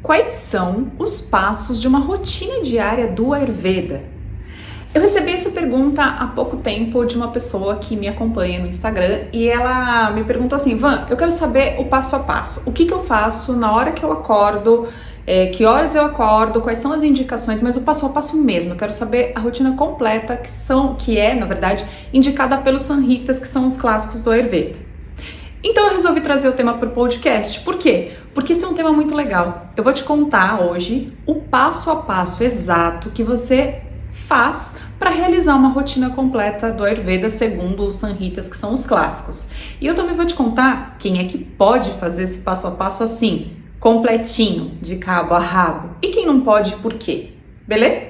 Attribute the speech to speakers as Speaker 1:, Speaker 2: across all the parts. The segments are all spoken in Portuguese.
Speaker 1: Quais são os passos de uma rotina diária do Ayurveda? Eu recebi essa pergunta há pouco tempo de uma pessoa que me acompanha no Instagram e ela me perguntou assim: Van, eu quero saber o passo a passo. O que eu faço na hora que eu acordo, que horas eu acordo, quais são as indicações, mas o passo a passo mesmo. Eu quero saber a rotina completa que é, na verdade, indicada pelos Samhitas, que são os clássicos do Ayurveda. Então eu resolvi trazer o tema para o podcast. Por quê? Porque esse é um tema muito legal. Eu vou te contar hoje o passo a passo exato que você faz para realizar uma rotina completa do Ayurveda segundo os Samhitas, que são os clássicos. E eu também vou te contar quem é que pode fazer esse passo a passo assim, completinho, de cabo a rabo, e quem não pode, por quê? Beleza?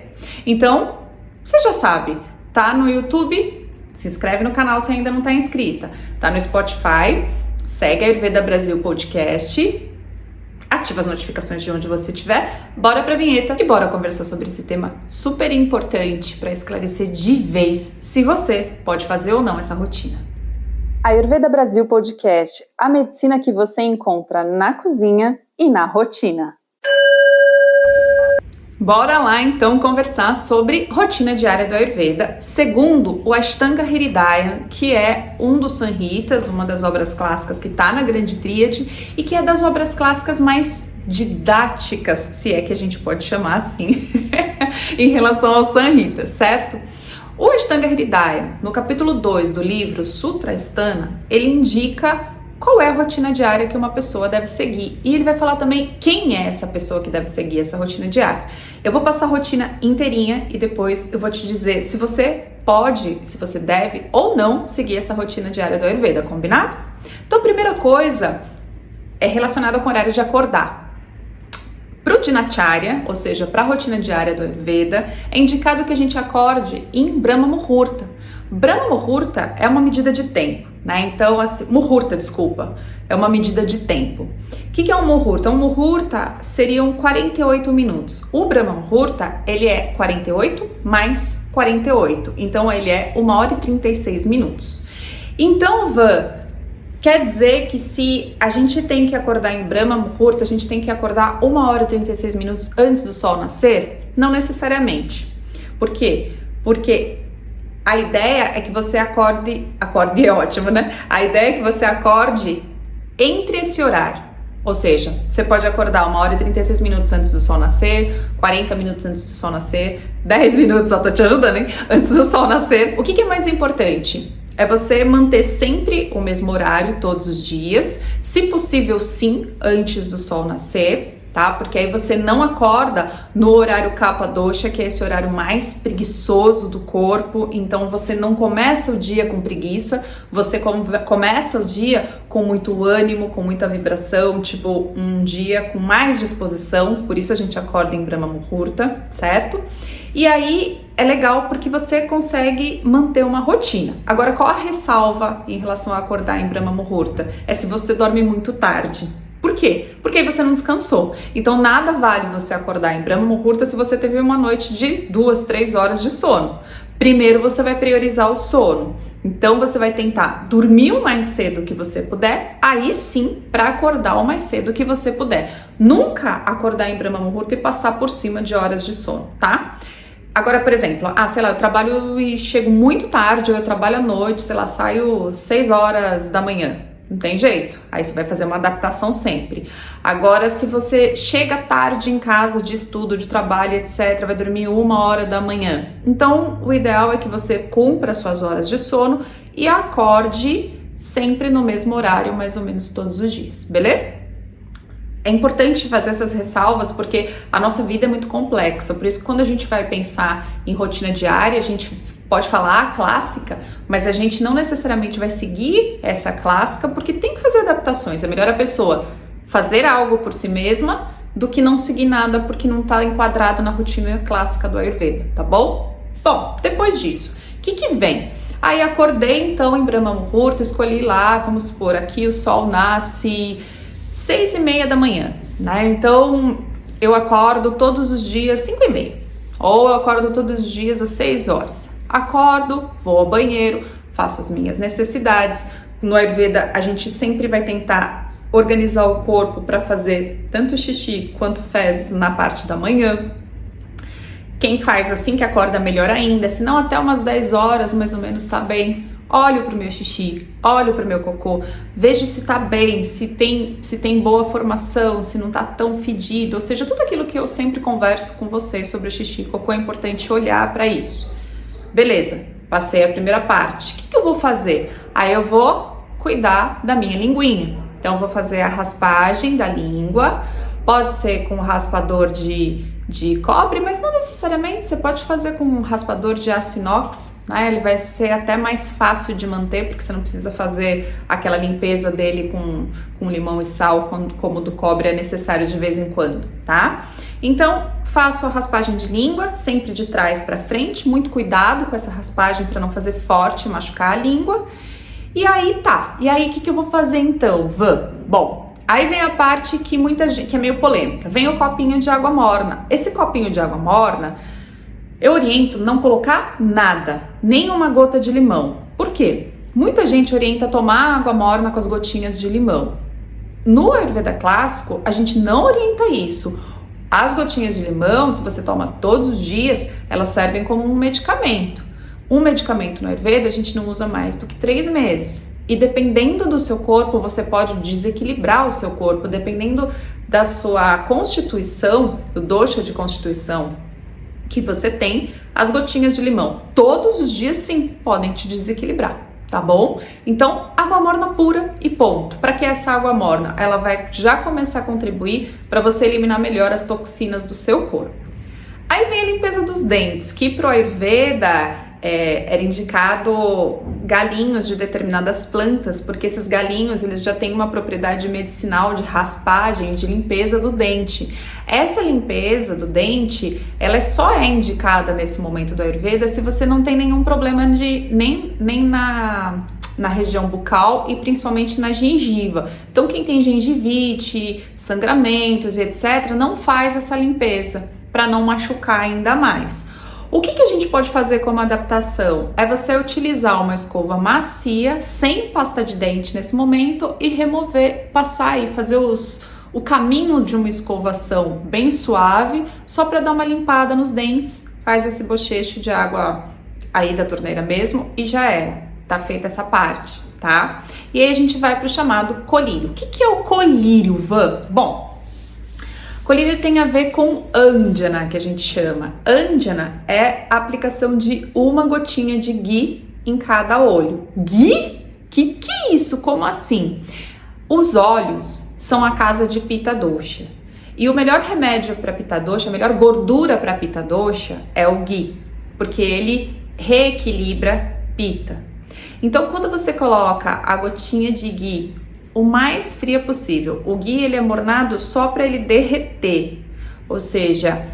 Speaker 1: Então, você já sabe, tá no YouTube? Se inscreve no canal se ainda não está inscrita. Tá no Spotify, segue a Ayurveda Brasil Podcast, ativa as notificações de onde você estiver, bora pra vinheta e bora conversar sobre esse tema super importante para esclarecer de vez se você pode fazer ou não essa rotina.
Speaker 2: Ayurveda Brasil Podcast, a medicina que você encontra na cozinha e na rotina.
Speaker 1: Bora lá então conversar sobre rotina diária do Ayurveda, segundo o Ashtanga Hridaya, que é um dos Samhitas, uma das obras clássicas que está na Grande Tríade e que é das obras clássicas mais didáticas, se é que a gente pode chamar assim, em relação aos Samhitas, certo? O Ashtanga Hridaya, no capítulo 2 do livro Sutra Asthana, ele indica qual é a rotina diária que uma pessoa deve seguir. E ele vai falar também quem é essa pessoa que deve seguir essa rotina diária. Eu vou passar a rotina inteirinha e depois eu vou te dizer se você pode, se você deve ou não seguir essa rotina diária do Ayurveda, combinado? Então a primeira coisa é relacionada com o horário de acordar. Para o Dinacharya, ou seja, para a rotina diária do Ayurveda, é indicado que a gente acorde em Brahma Muhurta. Brahma Muhurta é uma medida de tempo, né? Então, assim, Muhurta, desculpa, é uma medida de tempo. O que é um Muhurta? Um Muhurta seriam 48 minutos. O Brahma Muhurta, ele é 48 mais 48. Então, ele é 1h36. Então, Van, quer dizer que se a gente tem que acordar em Brahma Muhurta, a gente tem que acordar 1h36 antes do sol nascer? Não necessariamente. Por quê? Porque a ideia é que você acorde é ótimo, né? A ideia é que você acorde entre esse horário. Ou seja, você pode acordar 1h36 antes do sol nascer, 40 minutos antes do sol nascer, 10 minutos, ó, tô te ajudando, hein? Antes do sol nascer. O que é mais importante? É você manter sempre o mesmo horário todos os dias, se possível sim, antes do sol nascer, tá? Porque aí você não acorda no horário Kapha Dosha, que é esse horário mais preguiçoso do corpo, então você não começa o dia com preguiça, você começa o dia com muito ânimo, com muita vibração, tipo um dia com mais disposição, por isso a gente acorda em Brahma Muhurta, certo? E aí é legal porque você consegue manter uma rotina. Agora, qual a ressalva em relação a acordar em Brahma Muhurta? É se você dorme muito tarde. Por quê? Porque aí você não descansou. Então nada vale você acordar em Brahma Muhurta se você teve uma noite de 2, 3 horas de sono. Primeiro você vai priorizar o sono. Então você vai tentar dormir o mais cedo que você puder, aí sim para acordar o mais cedo que você puder. Nunca acordar em Brahma Muhurta e passar por cima de horas de sono, tá? Agora, por exemplo, sei lá, eu trabalho e chego muito tarde, ou eu trabalho à noite, sei lá, saio 6 horas da manhã. Não tem jeito, aí você vai fazer uma adaptação sempre. Agora, se você chega tarde em casa de estudo, de trabalho, etc., vai dormir 1h da manhã. Então, o ideal é que você cumpra suas horas de sono e acorde sempre no mesmo horário, mais ou menos todos os dias, beleza? É importante fazer essas ressalvas porque a nossa vida é muito complexa, por isso que quando a gente vai pensar em rotina diária, a gente pode falar a clássica, mas a gente não necessariamente vai seguir essa clássica porque tem que fazer adaptações. É melhor a pessoa fazer algo por si mesma do que não seguir nada porque não está enquadrado na rotina clássica do Ayurveda, tá bom? Bom, depois disso, o que vem? Aí acordei então em Brahma Muhurta, escolhi lá, vamos supor, aqui o sol nasce 6h30 da manhã, né? Então eu acordo todos os dias 5h30, ou eu acordo todos os dias às 6 horas. Acordo, vou ao banheiro, faço as minhas necessidades. No Ayurveda a gente sempre vai tentar organizar o corpo para fazer tanto xixi quanto fezes na parte da manhã. Quem faz assim que acorda melhor ainda, se não até umas 10 horas mais ou menos tá bem. Olho pro meu xixi, olho pro meu cocô, vejo se tá bem, se tem boa formação, se não tá tão fedido, ou seja, tudo aquilo que eu sempre converso com vocês sobre o xixi e cocô, é importante olhar para isso. Beleza, passei a primeira parte. O que eu vou fazer? Aí eu vou cuidar da minha linguinha. Então, eu vou fazer a raspagem da língua, pode ser com raspador de cobre, mas não necessariamente, você pode fazer com um raspador de aço inox, né? Ele vai ser até mais fácil de manter, porque você não precisa fazer aquela limpeza dele com limão e sal, como o do cobre é necessário de vez em quando, tá? Então, faço a raspagem de língua, sempre de trás para frente, muito cuidado com essa raspagem para não fazer forte e machucar a língua. E aí tá, e aí o que eu vou fazer então, Bom, aí vem a parte que muita gente, que é meio polêmica, vem o copinho de água morna. Esse copinho de água morna, eu oriento não colocar nada, nem uma gota de limão. Por quê? Muita gente orienta tomar água morna com as gotinhas de limão. No Ayurveda clássico, a gente não orienta isso. As gotinhas de limão, se você toma todos os dias, elas servem como um medicamento. Um medicamento no Ayurveda a gente não usa mais do que 3 meses. E dependendo do seu corpo, você pode desequilibrar o seu corpo, dependendo da sua constituição, do dosha de constituição que você tem, as gotinhas de limão todos os dias sim podem te desequilibrar, tá bom? Então, água morna pura e ponto. Para que essa água morna? Ela vai já começar a contribuir para você eliminar melhor as toxinas do seu corpo. Aí vem a limpeza dos dentes, que pro Ayurveda era indicado galinhos de determinadas plantas, porque esses galinhos eles já têm uma propriedade medicinal de raspagem, de limpeza do dente. Essa limpeza do dente, ela só é indicada nesse momento do Ayurveda se você não tem nenhum problema nem na região bucal e principalmente na gengiva. Então quem tem gengivite, sangramentos e etc, não faz essa limpeza para não machucar ainda mais. O que a gente pode fazer como adaptação? É você utilizar uma escova macia, sem pasta de dente nesse momento e remover, passar e fazer o caminho de uma escovação bem suave, só para dar uma limpada nos dentes. Faz esse bochecho de água aí da torneira mesmo e já era. Tá feita essa parte, tá? E aí a gente vai para o chamado colírio. O que é o colírio, Van? Bom, colírio tem a ver com Andjana, que a gente chama. Andjana é a aplicação de uma gotinha de ghee em cada olho. Ghee? Que é isso? Como assim? Os olhos são a casa de Pitta Dosha. E o melhor remédio para Pitta Dosha, a melhor gordura para Pitta Dosha é o ghee, porque ele reequilibra Pitta. Então, quando você coloca a gotinha de ghee o mais fria possível, o ghee ele é mornado só para ele derreter, ou seja,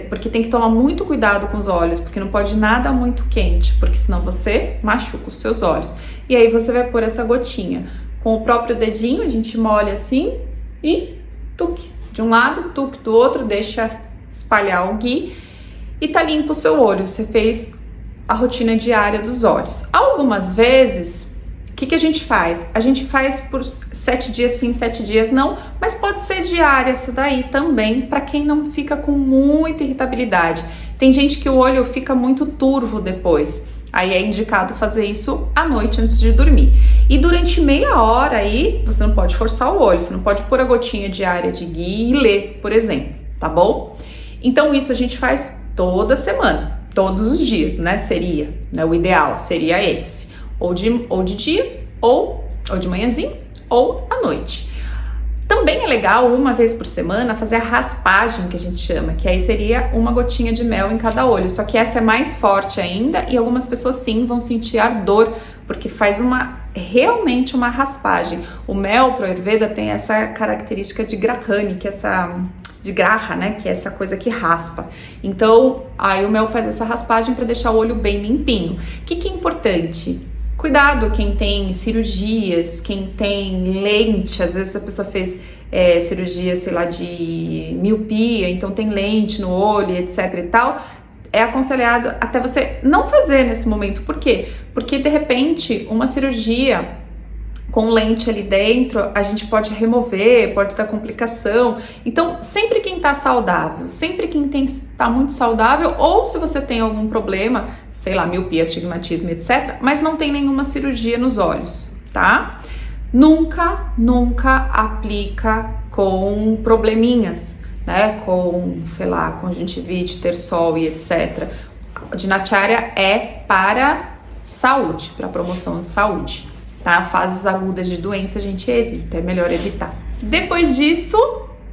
Speaker 1: porque tem que tomar muito cuidado com os olhos, porque não pode nada muito quente, porque senão você machuca os seus olhos. E aí você vai pôr essa gotinha com o próprio dedinho, a gente molha assim e tuque de um lado, tuque do outro, deixa espalhar o ghee e tá limpo o seu olho. Você fez a rotina diária dos olhos. Algumas vezes, o que a gente faz? A gente faz por 7 dias sim, 7 dias não, mas pode ser diária essa daí também, para quem não fica com muita irritabilidade. Tem gente que o olho fica muito turvo depois, aí é indicado fazer isso à noite antes de dormir. E durante meia hora aí, você não pode forçar o olho, você não pode pôr a gotinha diária de ghee e ler, por exemplo, tá bom? Então isso a gente faz toda semana, todos os dias, né? Seria, né? O ideal seria esse. Ou de dia, ou de manhãzinho, ou à noite. Também é legal, uma vez por semana, fazer a raspagem, que a gente chama, que aí seria uma gotinha de mel em cada olho, só que essa é mais forte ainda e algumas pessoas sim vão sentir ardor, porque faz realmente uma raspagem. O mel pro Ayurveda tem essa característica de grahani, que é de graha, né, que é essa coisa que raspa. Então, aí o mel faz essa raspagem para deixar o olho bem limpinho. O que é importante? Cuidado quem tem cirurgias, quem tem lente, às vezes a pessoa fez cirurgia, sei lá, de miopia, então tem lente no olho, etc e tal, é aconselhado até você não fazer nesse momento. Por quê? Porque de repente uma cirurgia com lente ali dentro, a gente pode remover, pode dar complicação. Então, sempre quem tá saudável, sempre quem tá muito saudável, ou se você tem algum problema, sei lá, miopia, astigmatismo, etc., mas não tem nenhuma cirurgia nos olhos, tá? Nunca aplica com probleminhas, né? Com, sei lá, conjuntivite, terçol e etc. A dinachária é para saúde, para promoção de saúde, tá? Fases agudas de doença a gente evita, é melhor evitar. Depois disso,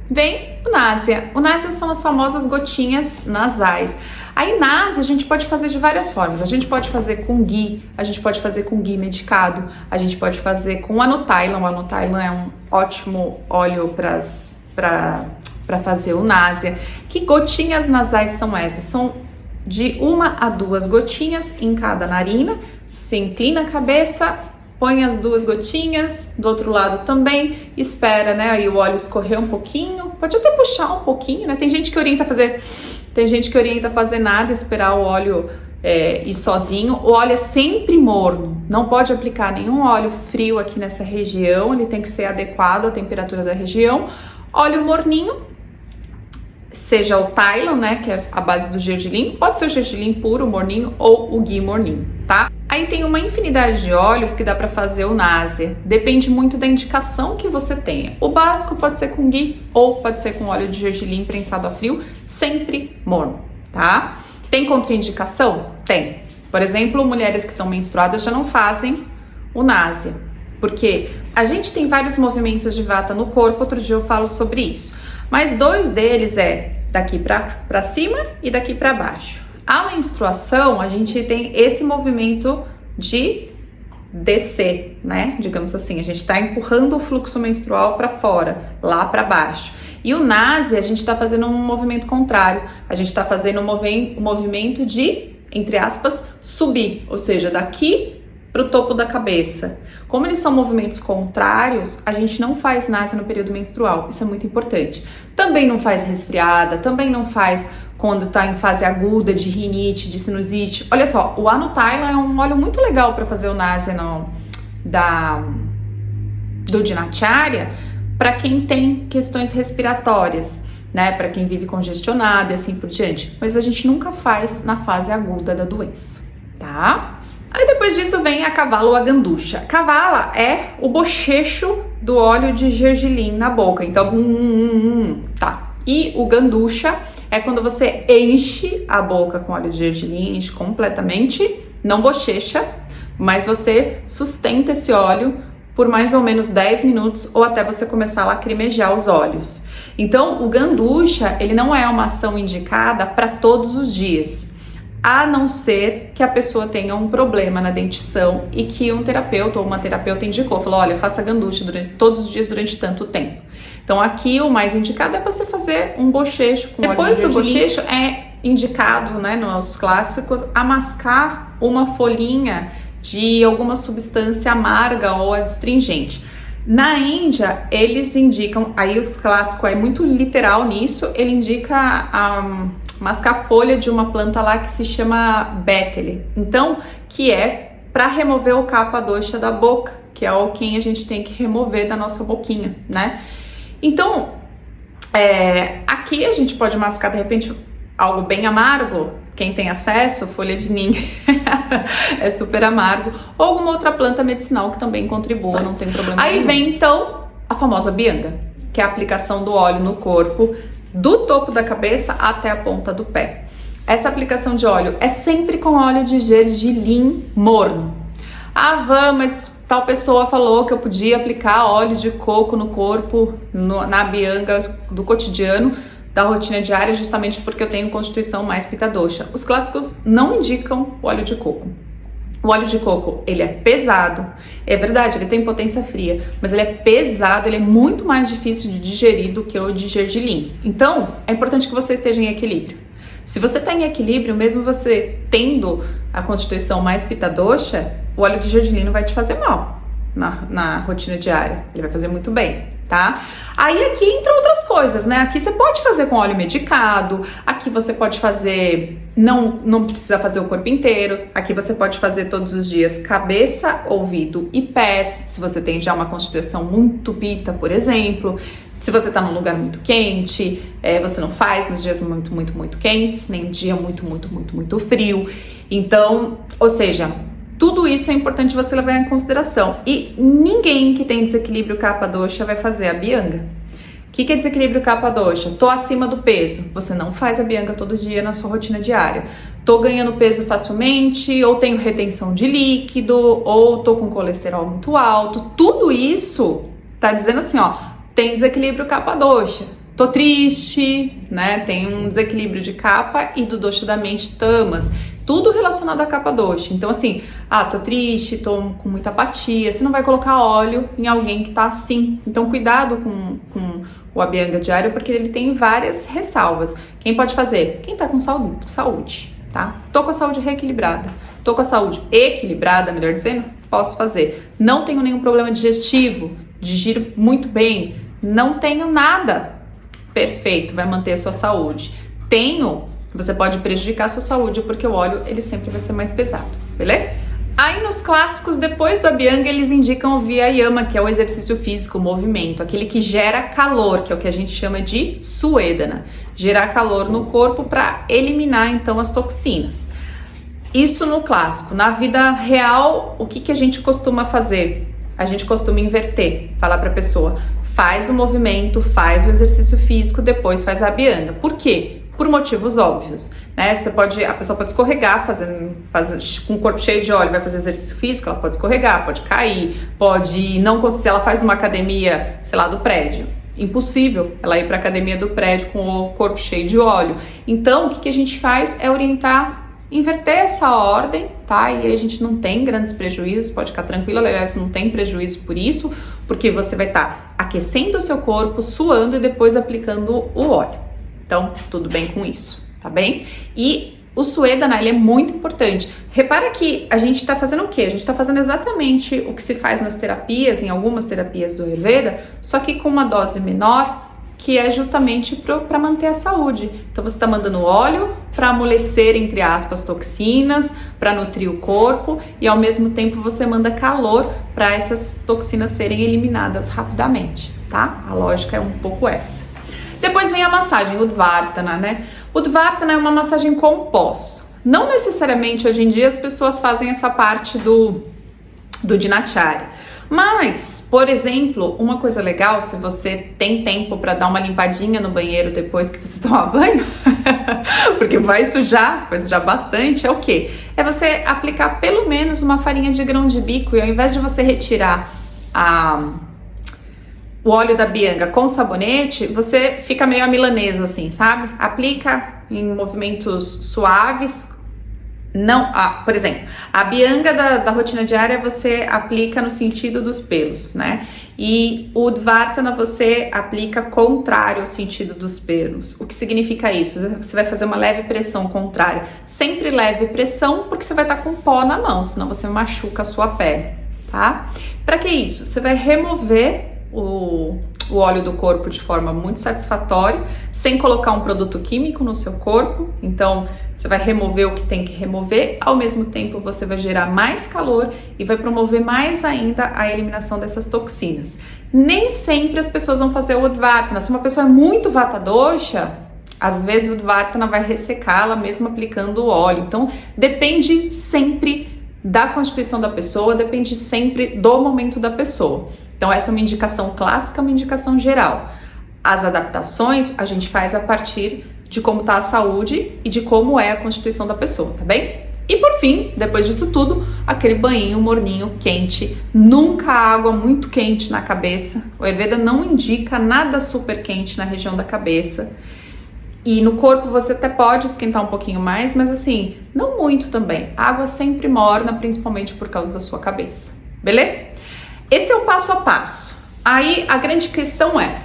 Speaker 1: vem o náusea. O náusea são as famosas gotinhas nasais. A náusea a gente pode fazer de várias formas. A gente pode fazer com ghee, a gente pode fazer com ghee medicado, a gente pode fazer com Anothylan. O Anothylan é um ótimo óleo para fazer o náusea. Que gotinhas nasais são essas? São de 1 a 2 gotinhas em cada narina. Você inclina a cabeça, põe as 2 gotinhas, do outro lado também, espera, né, aí o óleo escorrer um pouquinho, pode até puxar um pouquinho, né, tem gente que orienta a fazer nada, esperar o óleo ir sozinho. O óleo é sempre morno, não pode aplicar nenhum óleo frio aqui nessa região, ele tem que ser adequado à temperatura da região. Óleo morninho, seja o Tylan, né, que é a base do gergelim, pode ser o gergelim puro, morninho, ou o ghee morninho, tá? Aí tem uma infinidade de óleos que dá para fazer o náusea, depende muito da indicação que você tenha. O básico pode ser com ghee ou pode ser com óleo de gergelim prensado a frio, sempre morno, tá? Tem contraindicação? Tem. Por exemplo, mulheres que estão menstruadas já não fazem o náusea, porque a gente tem vários movimentos de vata no corpo, outro dia eu falo sobre isso, mas 2 deles é daqui para cima e daqui para baixo. A menstruação, a gente tem esse movimento de descer, né? Digamos assim, a gente está empurrando o fluxo menstrual para fora, lá para baixo. E o náusea, a gente está fazendo um movimento contrário. A gente está fazendo um movimento de, entre aspas, subir, ou seja, daqui para o topo da cabeça. Como eles são movimentos contrários, a gente não faz náusea no período menstrual, isso é muito importante. Também não faz resfriada, também não faz quando está em fase aguda de rinite, de sinusite. Olha só, o Anothylan é um óleo muito legal para fazer o náusea do dinachária para quem tem questões respiratórias, né? Para quem vive congestionado e assim por diante. Mas a gente nunca faz na fase aguda da doença, tá? Aí depois disso vem a cavala ou a ganducha. Cavala é o bochecho do óleo de gergelim na boca, então tá. E o ganducha é quando você enche a boca com óleo de gergelim, enche completamente, não bochecha, mas você sustenta esse óleo por mais ou menos 10 minutos ou até você começar a lacrimejar os olhos. Então, o ganducha, ele não é uma ação indicada para todos os dias, a não ser que a pessoa tenha um problema na dentição e que um terapeuta ou uma terapeuta indicou, falou, olha, faça ganducha todos os dias durante tanto tempo. Então aqui o mais indicado é você fazer um bochecho com óleo de gergelim. Depois do bochecho é indicado, né, nos clássicos, a mascar uma folhinha de alguma substância amarga ou adstringente. Na Índia, eles indicam, aí os clássicos é muito literal nisso, ele indica a mascar folha de uma planta lá que se chama bétele, então, que é para remover o capa doxa da boca, que é o que a gente tem que remover da nossa boquinha, né? Então, aqui a gente pode mascar, de repente, algo bem amargo, quem tem acesso, folha de nim, é super amargo, ou alguma outra planta medicinal que também contribua, não tem problema nenhum. Aí vem, então, a famosa bianga, que é a aplicação do óleo no corpo, do topo da cabeça até a ponta do pé. Essa aplicação de óleo é sempre com óleo de gergelim morno. Ah, Van, mas tal pessoa falou que eu podia aplicar óleo de coco no corpo, na bianga do cotidiano, da rotina diária, justamente porque eu tenho constituição mais pitta dosha. Os clássicos não indicam o óleo de coco. O óleo de coco, ele é pesado, é verdade, ele tem potência fria, mas ele é pesado, ele é muito mais difícil de digerir do que o de gergelim. Então, é importante que você esteja em equilíbrio. Se você está em equilíbrio, mesmo você tendo a constituição mais pitta dosha, o óleo de gergelim não vai te fazer mal na rotina diária, ele vai fazer muito bem, tá? Aí aqui entra outras coisas, né? Aqui você pode fazer com óleo medicado, aqui você pode fazer, não precisa fazer o corpo inteiro, aqui você pode fazer todos os dias cabeça, ouvido e pés, se você tem já uma constituição muito pita, por exemplo. Se você tá num lugar muito quente, você não faz nos dias muito quentes, nem dia muito frio. Então, ou seja, tudo isso é importante você levar em consideração. E ninguém que tem desequilíbrio kapha dosha vai fazer a Abhyanga. O que é desequilíbrio kapha dosha? Tô acima do peso. Você não faz a Abhyanga todo dia na sua rotina diária. Tô ganhando peso facilmente, ou tenho retenção de líquido, ou tô com colesterol muito alto. Tudo isso tá dizendo assim, ó, tem desequilíbrio kapha dosha. Tô triste, né? Tem um desequilíbrio de kapha e do dosha da mente, tamas. Tudo relacionado a kapha dosha. Então assim, tô triste, tô com muita apatia. Você não vai colocar óleo em alguém que tá assim. Então cuidado com o Abhyanga diário, porque ele tem várias ressalvas. Quem pode fazer? Quem tá com saúde, tá? Tô com a saúde reequilibrada. Tô com a saúde equilibrada, melhor dizendo, posso fazer. Não tenho nenhum problema digestivo, digiro muito bem. Não tenho nada. Perfeito, vai manter a sua saúde. Você pode prejudicar a sua saúde, porque o óleo, ele sempre vai ser mais pesado, beleza? Aí nos clássicos, depois do Abhyanga, eles indicam o Vyayama, que é o exercício físico, o movimento, aquele que gera calor, que é o que a gente chama de Suedana. Gerar calor no corpo para eliminar, então, as toxinas. Isso no clássico. Na vida real, o que a gente costuma fazer? A gente costuma inverter, falar para a pessoa, faz o movimento, faz o exercício físico, depois faz a Abhyanga. Por quê? Por motivos óbvios, né? A pessoa pode escorregar, com o corpo cheio de óleo, vai fazer exercício físico, ela pode escorregar, pode cair, se ela faz uma academia, sei lá, do prédio, impossível ela ir para a academia do prédio com o corpo cheio de óleo. Então, o que a gente faz é orientar, inverter essa ordem, tá? E aí a gente não tem grandes prejuízos, pode ficar tranquila, aliás, não tem prejuízo por isso, porque você vai estar aquecendo o seu corpo, suando e depois aplicando o óleo. Então, tudo bem com isso, tá bem? E o Suedana, ele é muito importante. Repara que a gente tá fazendo o quê? A gente tá fazendo exatamente o que se faz nas terapias, em algumas terapias do Ayurveda, só que com uma dose menor, que é justamente para manter a saúde. Então, você tá mandando óleo para amolecer, entre aspas, toxinas, para nutrir o corpo, e ao mesmo tempo você manda calor para essas toxinas serem eliminadas rapidamente, tá? A lógica é um pouco essa. Depois vem a massagem, o Udvartana, né? O Udvartana é uma massagem com pós. Não necessariamente hoje em dia as pessoas fazem essa parte do Dinacharya. Mas, por exemplo, uma coisa legal, se você tem tempo para dar uma limpadinha no banheiro depois que você tomar banho, porque vai sujar bastante, é o quê? É você aplicar pelo menos uma farinha de grão de bico e ao invés de você retirar o óleo da Abhyanga com sabonete, você fica meio a milanesa assim, sabe? Aplica em movimentos suaves. Por exemplo, a Abhyanga da rotina diária você aplica no sentido dos pelos, né? E o Udvartana você aplica contrário ao sentido dos pelos. O que significa isso? Você vai fazer uma leve pressão contrária. Sempre leve pressão, porque você vai estar com pó na mão, senão você machuca a sua pele, tá? Para que isso? Você vai remover o óleo do corpo de forma muito satisfatória, sem colocar um produto químico no seu corpo. Então, você vai remover o que tem que remover, ao mesmo tempo você vai gerar mais calor e vai promover mais ainda a eliminação dessas toxinas. Nem sempre as pessoas vão fazer o Udvartana. Se uma pessoa é muito Vata dosha, às vezes o Udvartana vai ressecá-la mesmo aplicando o óleo. Então, depende sempre da constituição da pessoa, depende sempre do momento da pessoa. Então, essa é uma indicação clássica, uma indicação geral. As adaptações a gente faz a partir de como está a saúde e de como é a constituição da pessoa, tá bem? E por fim, depois disso tudo, aquele banhinho morninho, quente, nunca água muito quente na cabeça. O Ayurveda não indica nada super quente na região da cabeça. E no corpo você até pode esquentar um pouquinho mais, mas assim, não muito também. Água sempre morna, principalmente por causa da sua cabeça, beleza? Esse é o passo a passo. Aí a grande questão é,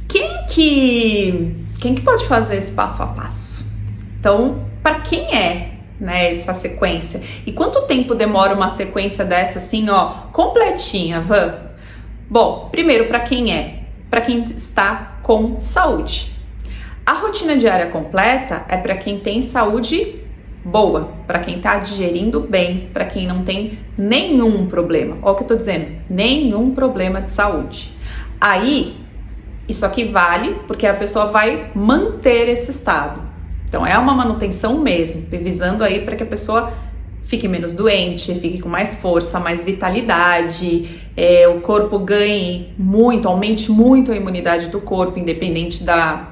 Speaker 1: quem que pode fazer esse passo a passo? Então, para quem é, né, essa sequência? E quanto tempo demora uma sequência dessa assim, ó, completinha, Van? Bom, primeiro para quem é? Para quem está com saúde. A rotina diária completa é para quem tem saúde boa, para quem está digerindo bem, para quem não tem nenhum problema. Olha o que eu tô dizendo, nenhum problema de saúde. Aí, isso aqui vale porque a pessoa vai manter esse estado. Então, é uma manutenção mesmo, visando aí para que a pessoa fique menos doente, fique com mais força, mais vitalidade, o corpo ganhe muito, aumente muito a imunidade do corpo, independente da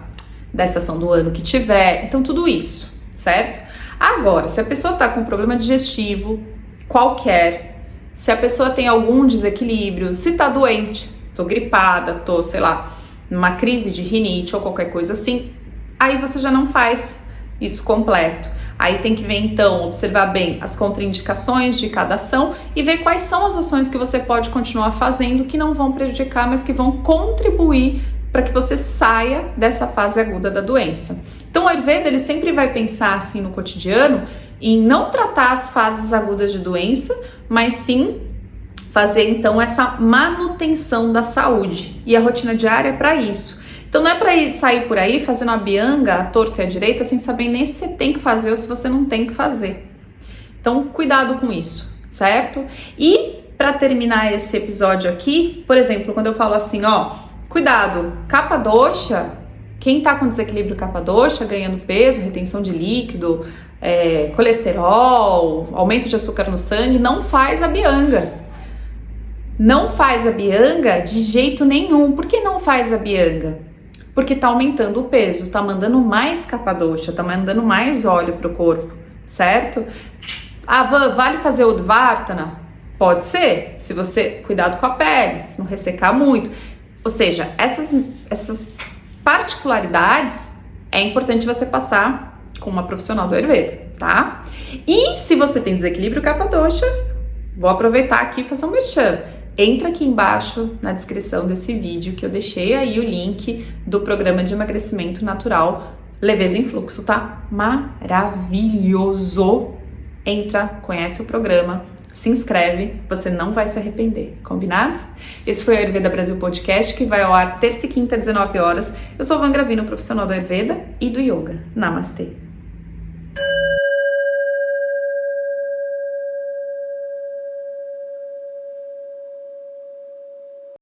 Speaker 1: estação do ano que tiver. Então, tudo isso, certo? Agora, se a pessoa tá com problema digestivo, qualquer, se a pessoa tem algum desequilíbrio, se tá doente, tô gripada, tô, sei lá, numa crise de rinite ou qualquer coisa assim, aí você já não faz isso completo. Aí tem que ver então, observar bem as contraindicações de cada ação e ver quais são as ações que você pode continuar fazendo que não vão prejudicar, mas que vão contribuir para que você saia dessa fase aguda da doença. Então o Ayurveda ele sempre vai pensar assim no cotidiano em não tratar as fases agudas de doença, mas sim fazer então essa manutenção da saúde. E a rotina diária é para isso. Então não é para sair por aí fazendo a bianga à torta e à direita sem saber nem se você tem que fazer ou se você não tem que fazer. Então cuidado com isso, certo? E para terminar esse episódio aqui, por exemplo, quando eu falo assim, ó, cuidado, kapha dosha, quem tá com desequilíbrio kapha dosha, ganhando peso, retenção de líquido, colesterol, aumento de açúcar no sangue, não faz a bianga. Não faz a bianga de jeito nenhum. Por que não faz a bianga? Porque tá aumentando o peso, tá mandando mais kapha dosha, tá mandando mais óleo pro corpo, certo? Ah, vale fazer o Udvartana? Pode ser, se você cuidado com a pele, se não ressecar muito. Ou seja, essas particularidades é importante você passar com uma profissional do Ayurveda, tá? E se você tem desequilíbrio kapha dosha, vou aproveitar aqui e fazer um merchan. Entra aqui embaixo na descrição desse vídeo que eu deixei aí o link do programa de emagrecimento natural Leveza em Fluxo, tá? Maravilhoso! Entra, conhece o programa, se inscreve, você não vai se arrepender, combinado? Esse foi o Ayurveda Brasil Podcast, que vai ao ar terça e quinta, 19 horas. Eu sou a Van Gravino, profissional do Ayurveda e do Yoga. Namastê!